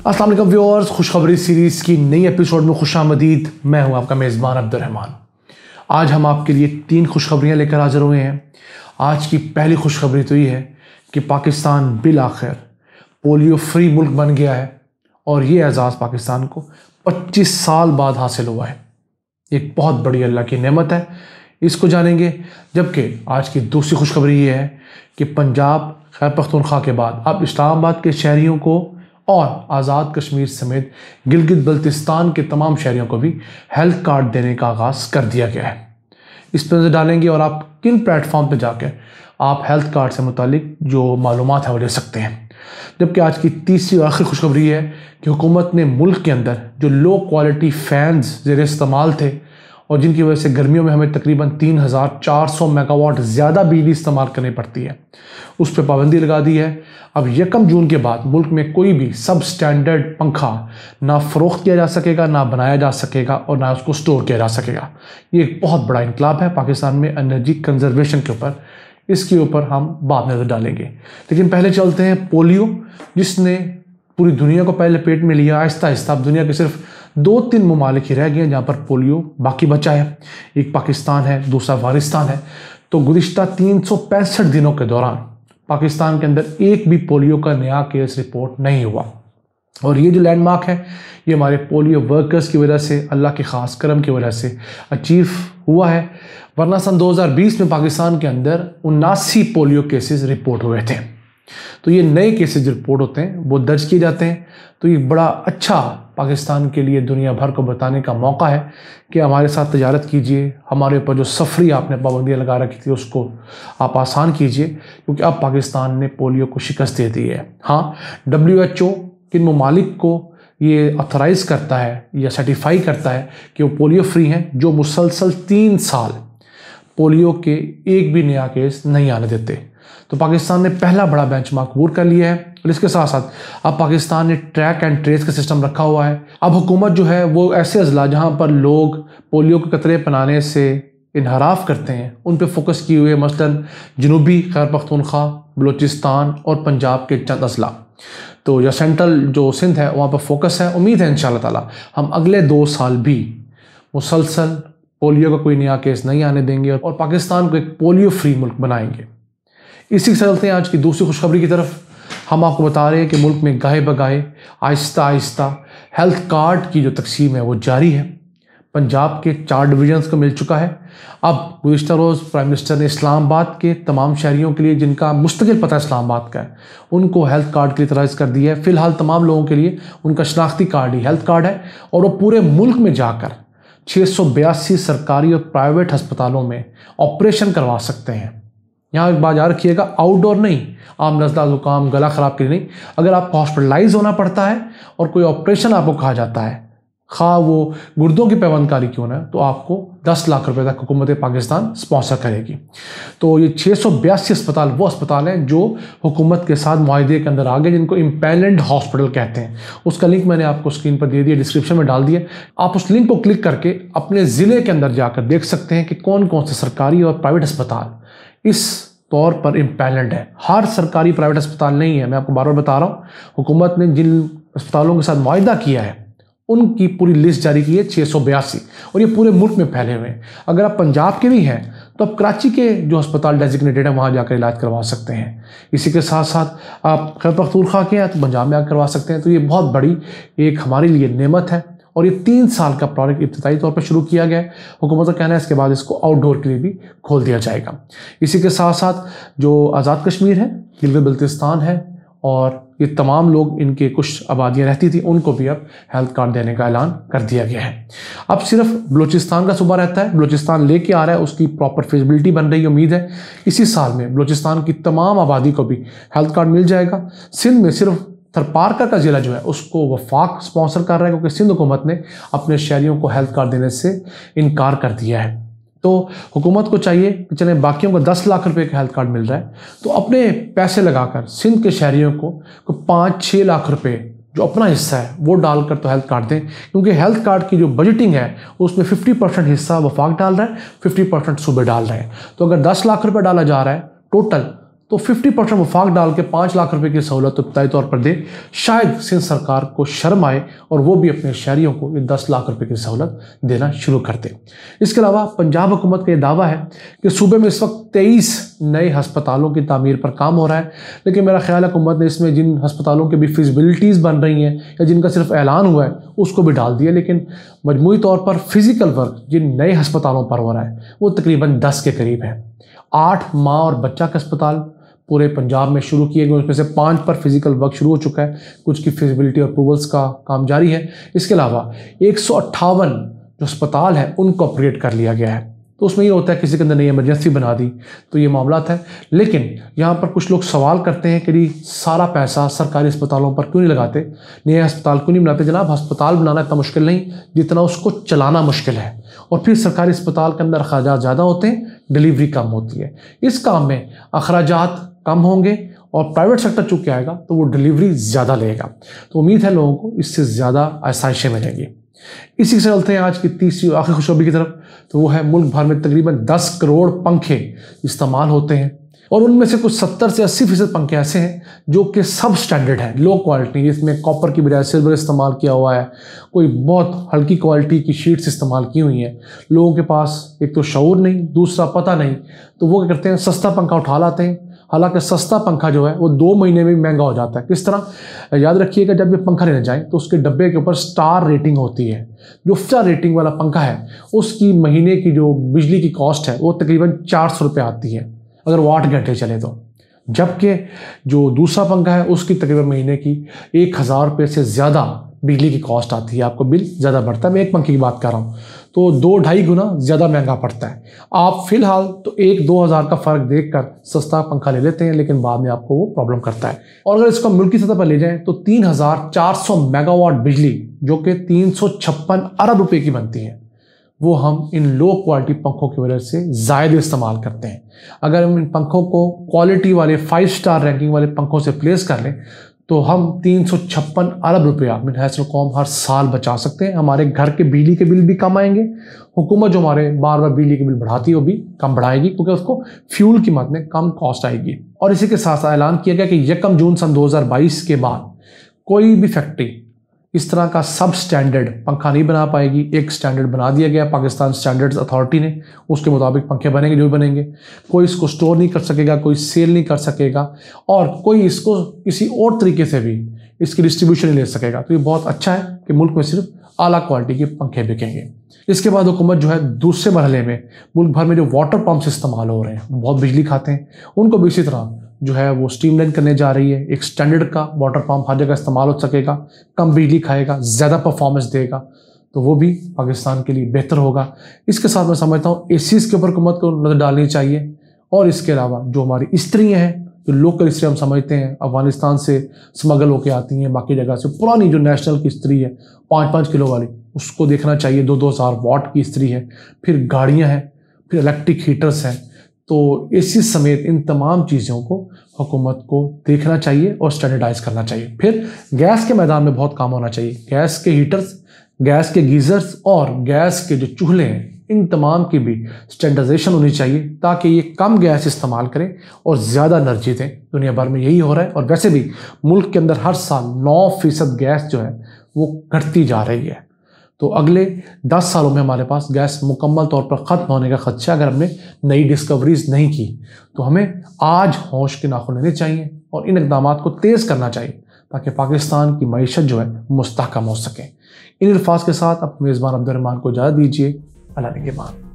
अस्सलाम वालेकुम व्यूअर्स, खुशखबरी सीरीज़ की नई एपिसोड में खुशामदीद। मैं हूं आपका मेज़बान अब्दुर्रहमान। आज हम आपके लिए 3 खुशखबरियां लेकर हाजिर हुए हैं। आज की पहली खुशखबरी तो ये है कि पाकिस्तान बिल आखिर पोलियो फ्री मुल्क बन गया है और ये एजाज़ पाकिस्तान को 25 साल बाद हासिल हुआ है। एक बहुत बड़ी अल्लाह की नेमत है, इसको जानेंगे। जबकि आज की दूसरी खुशखबरी ये है कि पंजाब खैबर पख्तूनख्वा के बाद अब इस्लामाबाद के शहरियों को और आज़ाद कश्मीर समेत गिलगित बल्तिस्तान के तमाम शहरियों को भी हेल्थ कार्ड देने का आगाज़ कर दिया गया है। इस पर नज़र डालेंगे और आप किन प्लेटफॉर्म पर जाकर आप हेल्थ कार्ड से मुतालिक जो मालूमात है वो ले सकते हैं। जबकि आज की तीसरी और आखिरी खुशखबरी है कि हुकूमत ने मुल्क के अंदर जो लो क्वालिटी फ़ैन्स ज़ेर इस्तेमाल थे और जिनकी वजह से गर्मियों में हमें तकरीबन 3400 मेगावाट ज़्यादा बिजली इस्तेमाल करनी पड़ती है, उस पर पाबंदी लगा दी है। अब 1 जून के बाद मुल्क में कोई भी सब स्टैंडर्ड पंखा ना फ़रोख्त किया जा सकेगा, ना बनाया जा सकेगा और ना उसको स्टोर किया जा सकेगा। ये एक बहुत बड़ा इनकलाब है पाकिस्तान में एनर्जी कंजर्वेशन के ऊपर। इसके ऊपर हम बाद में नज़र डालेंगे, लेकिन पहले चलते हैं पोलियो, जिसने पूरी दुनिया को पहले पेट में लिया। आहिस्ता आहिस्ता अब दुनिया के सिर्फ 2-3 ममालिक ही रह गए हैं जहाँ पर पोलियो बाकी बचा है। एक पाकिस्तान है, दूसरा अफगानिस्तान है। तो गुज़िश्ता 365 दिनों के दौरान पाकिस्तान के अंदर एक भी पोलियो का नया केस रिपोर्ट नहीं हुआ। और ये जो लैंडमार्क है ये हमारे पोलियो वर्कर्स की वजह से, अल्लाह के ख़ास करम की वजह से अचीव हुआ है। वरना सन 2020 में पाकिस्तान के अंदर 79 पोलियो केसेस रिपोर्ट हुए थे। तो ये नए केसेस रिपोर्ट होते हैं, वो दर्ज किए जाते हैं। तो ये बड़ा अच्छा पाकिस्तान के लिए दुनिया भर को बताने का मौका है कि हमारे साथ तजारत कीजिए, हमारे ऊपर जो सफरी आपने पाबंदियाँ लगा रखी थी उसको आप आसान कीजिए, क्योंकि अब पाकिस्तान ने पोलियो को शिकस्त दे दी है। हाँ, WHO किन ममालिक को ये ऑथराइज़ करता है या सर्टिफाई करता है कि वो पोलियो फ्री हैं, जो मुसलसल 3 साल पोलियो के एक भी नया केस नहीं आने देते। तो पाकिस्तान ने पहला बड़ा बेंचमार्क अबूर कर लिया है। और इसके साथ साथ अब पाकिस्तान ने ट्रैक एंड ट्रेस का सिस्टम रखा हुआ है। अब हुकूमत जो है वो ऐसे अजला जहाँ पर लोग पोलियो के कतरे पिलाने से इनहराफ करते हैं उन पे फोकस किए हुए, मसलन जनूबी खैबर पख्तूनख्वा, बलूचिस्तान और पंजाब के चंद अजला। तो या सेंट्रल जो सिंध है वहाँ पर फोकस है। उम्मीद है इंशाअल्लाह ताला हम अगले 2 साल भी मुसलसल पोलियो का कोई नया केस नहीं आने देंगे और पाकिस्तान को एक पोलियो फ्री मुल्क बनाएंगे। इसी के चलते हैं आज की दूसरी खुशखबरी की तरफ। हम आपको बता रहे हैं कि मुल्क में गाहे बगाहे आहिस्ता आहिस्ता हेल्थ कार्ड की जो तकसीम है वो जारी है। पंजाब के 4 डिवीजन्स को मिल चुका है। अब गुज़िश्ता रोज़ प्राइम मिनिस्टर ने इस्लामाबाद के तमाम शहरियों के लिए जिनका मुस्तकिल पता इस्लामाबाद का है उनको हेल्थ कार्ड के लिए तराज़ कर दिया है। फ़िलहाल तमाम लोगों के लिए उनका शनाख्ती कार्ड ही हेल्थ कार्ड है और वो पूरे मुल्क में जाकर 682 सरकारी और प्राइवेट अस्पतालों में ऑपरेशन करवा सकते हैं। यहाँ एक बात याद रखिएगा, आउटडोर नहीं, आम नज़ला ज़ुकाम गला ख़राब के लिए नहीं। अगर आपको हॉस्पिटलाइज होना पड़ता है और कोई ऑपरेशन आपको कहा जाता है, खा वो गुर्दों की पैबंदकारी क्यों ना, तो आपको 10 लाख रुपए तक हुकूमत पाकिस्तान स्पॉन्सर करेगी। तो ये 682 अस्पताल वो अस्पताल हैं जो हुकूमत के साथ मुआहदे के अंदर आ गए, जिनको इम्पैनल्ड हॉस्पिटल कहते हैं। उसका लिंक मैंने आपको स्क्रीन पर दे दिया, डिस्क्रिप्शन में डाल दिया। आप उस लिंक को क्लिक करके अपने ज़िले के अंदर जाकर देख सकते हैं कि कौन कौन से सरकारी और प्राइवेट अस्पताल इस तौर पर इम्पैनल्ड है। हर सरकारी प्राइवेट अस्पताल नहीं है, मैं आपको बार बार बता रहा हूँ। हुकूमत ने जिन अस्पतालों के साथ मुआहदा किया है उनकी पूरी लिस्ट जारी की है, 682, और ये पूरे मुल्क में फैले हुए हैं। अगर आप पंजाब के भी हैं तो आप कराची के जो अस्पताल डेजिग्नेटेड है वहाँ जाकर इलाज करवा सकते हैं। इसी के साथ साथ आप खैबर पख्तूनख्वा के हैं तो पंजाब में आकर करवा सकते हैं। तो ये बहुत बड़ी एक हमारे लिए नेमत है और ये 3 साल का प्रोजेक्ट इब्तिदाई तौर पर शुरू किया गया है। हुकूमत का कहना है इसके बाद इसको आउटडोर के लिए भी खोल दिया जाएगा। इसी के साथ साथ जो आज़ाद कश्मीर है, गिलगित बल्तिस्तान है और ये तमाम लोग, इनके कुछ आबादियाँ रहती थी, उनको भी अब हेल्थ कार्ड देने का ऐलान कर दिया गया है। अब सिर्फ बलूचिस्तान का सूबा रहता है, बलूचिस्तान लेके आ रहा है, उसकी प्रॉपर फिजिबिलिटी बन रही है। उम्मीद है इसी साल में बलूचिस्तान की तमाम आबादी को भी हेल्थ कार्ड मिल जाएगा। सिंध में सिर्फ थरपारकर का ज़िला जो है उसको वफाक स्पॉन्सर कर रहा है, क्योंकि सिंध हुकूमत ने अपने शहरियों को हेल्थ कार्ड देने से इनकार कर दिया है। तो हुकूमत को चाहिए कि चलें बाकियों को 10 लाख रुपए का हेल्थ कार्ड मिल रहा है तो अपने पैसे लगाकर सिंध के शहरियों को 5-6 लाख रुपए जो अपना हिस्सा है वो डालकर तो हेल्थ कार्ड दें, क्योंकि हेल्थ कार्ड की जो बजटिंग है उसमें 50% हिस्सा वफाक डाल रहा है, 50% सूबे डाल रहे हैं। तो अगर 10 लाख रुपए डाला जा रहा है टोटल, तो 50% वफाक डाल के 5 लाख रुपए की सहूलत इब्तदाई तौर पर दे। शायद सिंध सरकार को शर्म आए और वो भी अपने शहरियों को ये 10 लाख रुपए की सहूलत देना शुरू कर दे। इसके अलावा पंजाब हुकूमत का ये दावा है कि सूबे में इस वक्त 23 नए हस्पतालों की तामीर पर काम हो रहा है, लेकिन मेरा ख्याल है हुकूमत ने इसमें जिन हस्पतालों की भी फिजिबिलिटीज़ बन रही हैं या जिनका सिर्फ ऐलान हुआ है उसको भी डाल दिया, लेकिन मजमूई तौर पर फिजिकल वर्क जिन नए अस्पतालों पर हो रहा है वो तकरीबन 10 के करीब है। 8 माँ और बच्चा के अस्पताल पूरे पंजाब में शुरू किए गए, उसमें से 5 पर फिजिकल वर्क शुरू हो चुका है, कुछ की फिजिबिलिटी और अप्रूवल्स का काम जारी है। इसके अलावा 158 जो अस्पताल है उनको अपग्रेड कर लिया गया है। तो उसमें ये होता है किसी के अंदर नई इमरजेंसी बना दी तो ये मामला है। लेकिन यहाँ पर कुछ लोग सवाल करते हैं कि सारा पैसा सरकारी अस्पतालों पर क्यों नहीं लगाते, नए अस्पताल क्यों नहीं बनाते। जनाब, अस्पताल बनाना इतना मुश्किल नहीं जितना उसको चलाना मुश्किल है, और फिर सरकारी अस्पताल के अंदर अखराजात ज़्यादा होते हैं, डिलीवरी कम होती है। इस काम में अखराजात कम होंगे और प्राइवेट सेक्टर चूँकि आएगा तो वो डिलीवरी ज़्यादा लेगा। तो उम्मीद है लोगों को इससे ज़्यादा आसाइशें मिलेंगी। इसी से चलते हैं आज की तीसरी आखिरी खुशखबरी की तरफ। तो वो है मुल्क भर में तकरीबन 10 करोड़ पंखे इस्तेमाल होते हैं और उनमें से कुछ 70 से 80% पंखे ऐसे हैं जो कि सब स्टैंडर्ड हैं, लो क्वालिटी। इसमें कॉपर की बजाय सिल्वर इस्तेमाल किया हुआ है, कोई बहुत हल्की क्वालिटी की शीट्स इस्तेमाल की हुई हैं। लोगों के पास एक तो शऊर नहीं, दूसरा पता नहीं, तो वो क्या करते हैं, सस्ता पंखा उठा लाते हैं। हालांकि सस्ता पंखा जो है वो 2 महीने में महंगा हो जाता है। किस तरह, याद रखिएगा जब ये पंखा लेने जाएं तो उसके डब्बे के ऊपर स्टार रेटिंग होती है। जो स्टार रेटिंग वाला पंखा है उसकी महीने की जो बिजली की कॉस्ट है वो तकरीबन 400 रुपये आती है अगर वो 8 घंटे चले तो, जबकि जो दूसरा पंखा है उसकी तकरीबन महीने की 1000 रुपये से ज़्यादा बिजली की कॉस्ट आती है, आपको बिल ज़्यादा बढ़ता है। मैं एक पंखे की बात कर रहा हूँ तो 2-2.5 गुना ज़्यादा महंगा पड़ता है। आप फिलहाल तो 1-2 हज़ार का फ़र्क देखकर सस्ता पंखा ले लेते हैं, लेकिन बाद में आपको वो प्रॉब्लम करता है। और अगर इसको मुल्की सतह पर ले जाएं तो 3400 मेगावाट बिजली जो कि 356 अरब रुपए की बनती है वो हम इन लो क्वालिटी पंखों की वजह से ज़्यादा इस्तेमाल करते हैं। अगर हम इन पंखों को क्वालिटी वाले 5 स्टार रैंकिंग वाले पंखों से प्लेस कर लें तो हम 356 अरब रुपया मिन हैसर कौम हर साल बचा सकते हैं। हमारे घर के बिजली के बिल भी कम आएंगे, हुकूमत जो हमारे बार बार बिजली के बिल बढ़ाती है वो भी कम बढ़ाएगी क्योंकि उसको फ्यूल की मद में कम कॉस्ट आएगी। और इसी के साथ ऐलान किया गया कि 1 जून सन 2022 के बाद कोई भी फैक्ट्री इस तरह का सब स्टैंडर्ड पंखा नहीं बना पाएगी। एक स्टैंडर्ड बना दिया गया पाकिस्तान स्टैंडर्ड्स अथॉरिटी ने, उसके मुताबिक पंखे बनेंगे जो भी बनेंगे। कोई इसको स्टोर नहीं कर सकेगा, कोई सेल नहीं कर सकेगा और कोई इसको किसी और तरीके से भी इसकी डिस्ट्रीब्यूशन नहीं ले सकेगा। तो ये बहुत अच्छा है कि मुल्क में सिर्फ आला क्वालिटी के पंखे बिकेंगे। इसके बाद हुकूमत जो है दूसरे मरहले में मुल्क भर में जो वाटर पम्प्स इस्तेमाल हो रहे हैं बहुत बिजली खाते हैं, उनको भी इसी तरह जो है वो स्ट्रीमलाइन करने जा रही है। एक स्टैंडर्ड का वाटर पंप हर जगह इस्तेमाल हो सकेगा, कम बिजली खाएगा, ज़्यादा परफॉर्मेंस देगा, तो वो भी पाकिस्तान के लिए बेहतर होगा। इसके साथ मैं समझता हूँ एसीज़ के ऊपर हुकूमत को नज़र डालनी चाहिए। और इसके अलावा जो हमारी स्त्रियाँ हैं, जो लोकल स्त्री हम समझते हैं अफगानिस्तान से स्मगल होकर आती हैं, बाकी जगह से, पुरानी जो नेशनल की स्त्री है 5-5 किलो वाली, उसको देखना चाहिए। 2-2 हज़ार वाट की स्त्री है, फिर गाड़ियाँ हैं, फिर इलेक्ट्रिक हीटर्स हैं। तो इसी समेत इन तमाम चीज़ों को हुकूमत को देखना चाहिए और स्टैंडर्डाइज करना चाहिए। फिर गैस के मैदान में बहुत काम होना चाहिए। गैस के हीटर्स, गैस के गीज़र्स और गैस के जो चूल्हे हैं, इन तमाम की भी स्टैंडर्डाइजेशन होनी चाहिए ताकि ये कम गैस इस्तेमाल करें और ज़्यादा एनर्जी दें। दुनिया भर में यही हो रहा है और वैसे भी मुल्क के अंदर हर साल 9% गैस जो है वो घटती जा रही है। तो अगले 10 सालों में हमारे पास गैस मुकम्मल तौर पर ख़त्म होने का खदशा, अगर हमने नई डिस्कवरीज नहीं की तो हमें आज होश के नाखुन लेने चाहिए और इन इक़दाम को तेज़ करना चाहिए ताकि पाकिस्तान की मईशत जो है मुस्तहकम हो सके। इन अल्फाज के साथ अपने मेज़बान अब्दुर्रहमान को इजाज़त दीजिए। अल्लाह निगहबान।